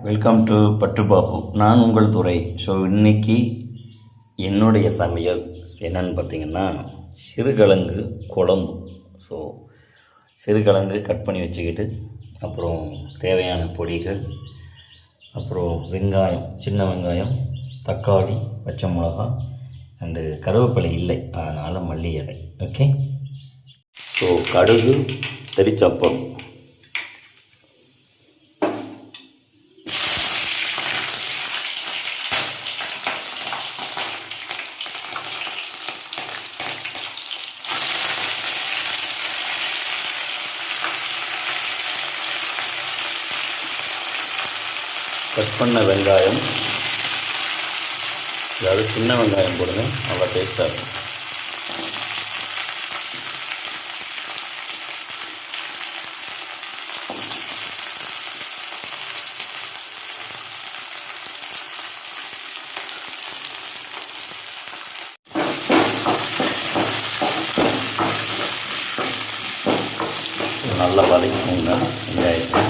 Welcome to பட்டு பாப்பு. நான் உங்கள் துறை. ஸோ இன்றைக்கி என்னுடைய சமையல் என்னன்னு பார்த்தீங்கன்னா சிறுகிழங்கு குழம்பு. ஸோ சிறுகிழங்கு கட் பண்ணி வச்சுக்கிட்டு அப்புறம் தேவையான பொடிகள், அப்புறம் வெங்காயம், சின்ன வெங்காயம், தக்காளி, பச்சை மிளகாய் அண்டு கருவேப்பிலை இல்லை, அதனால் மல்லி இலை. ஓகே. ஸோ கடுகு, தெரிச்சப்பம், கட் பண்ண வெங்காயம், அதாவது சின்ன வெங்காயம் போடுங்க, நல்லா டேஸ்ட்டாக இருக்கும். நல்லா வதக்கிக்கோங்க வெங்காயத்தை.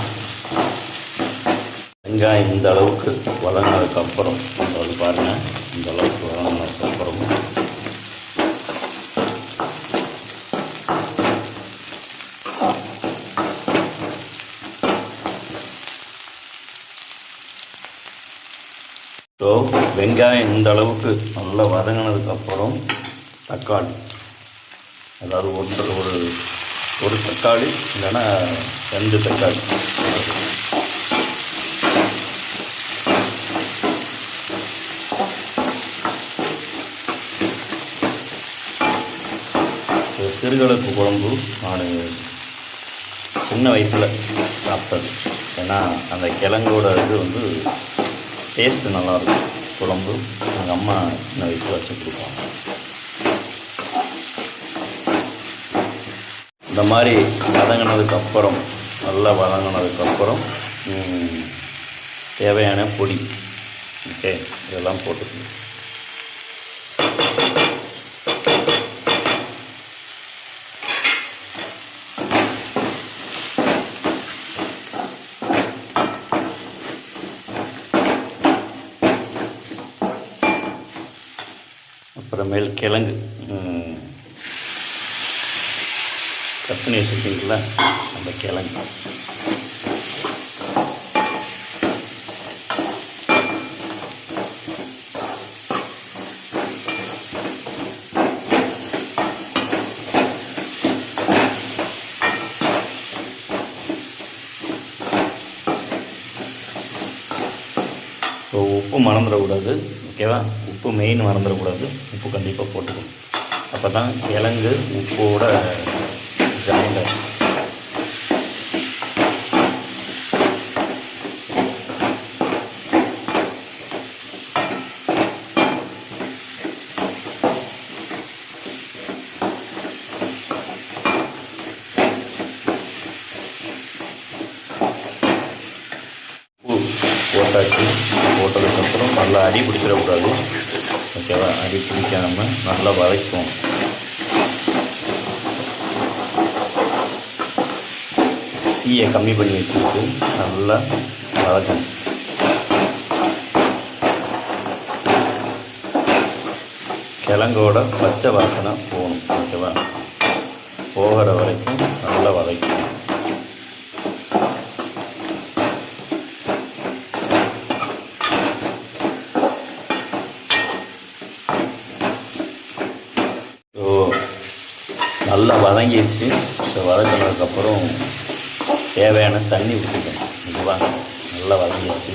வெங்காயம் இந்த அளவுக்கு வதங்கினதுக்கப்புறம் அது பாருங்கள், இந்த அளவுக்கு வதங்கினதுக்கப்புறம் ஸோ வெங்காயம் இந்த அளவுக்கு நல்லா வதங்கினதுக்கப்புறம் தக்காளி, அதாவது ஒரு தக்காளி இல்லைன்னா 2 தக்காளி, சிறுகிழங்கு குழம்பு நான் சின்ன வயசில் சாப்பிட்டது. ஏன்னா அந்த கிழங்கோட இது டேஸ்ட்டு நல்லாயிருக்கும். குழம்பு எங்கள் அம்மா சின்ன வயசில் வச்சு கொடுப்பாங்க. இந்த மாதிரி வதங்கினதுக்கப்புறம், நல்லா வதங்கினதுக்கப்புறம் தேவையான பொடி, ஓகே, இதெல்லாம் போட்டுக்கணும். அப்புறமேல் கிழங்கு கட் பண்ணி வச்சுருக்கீங்களா, அந்த கிழங்கு ஸோ உப்பு மறந்துடக்கூடாது, ஓகேவா? உப்பு மெயின் மறந்துடக்கூடாது. உப்பு கண்டிப்பாக போட்டுக்கணும். அப்போ தான் கிழங்கு உப்போட ஜாயிண்ட் ஆகும். போட்டாச்சு. போட்டதுக்கப்புறம் நல்லா அடி பிடிச்சிடக்கூடாது, ஓகேவா? அடி பிடிக்காமல் நல்லா வதக்குவோம். தீயை கம்மி பண்ணி வச்சுக்கிட்டு நல்லா வதக்கணும். கிழங்கோட பச்சை வாசனை போகணும், ஓகேவா? போகிற வரைக்கும் நல்லா வதக்கணும். நல்லா வதங்கிடுச்சு. ஸோ வதங்கினதுக்கப்புறம் தேவையான தண்ணி ஊற்றிக்கணும். இதுவாக நல்லா வதங்கிடுச்சு,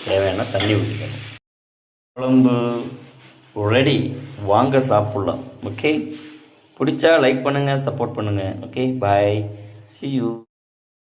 தேவையான தண்ணி ஊற்றிக்கணும். குழம்பு ரெடி, வாங்க சாப்பிட்லாம். ஓகே, பிடிச்சா லைக் பண்ணுங்கள், சப்போர்ட் பண்ணுங்கள். Okay, bye, see you.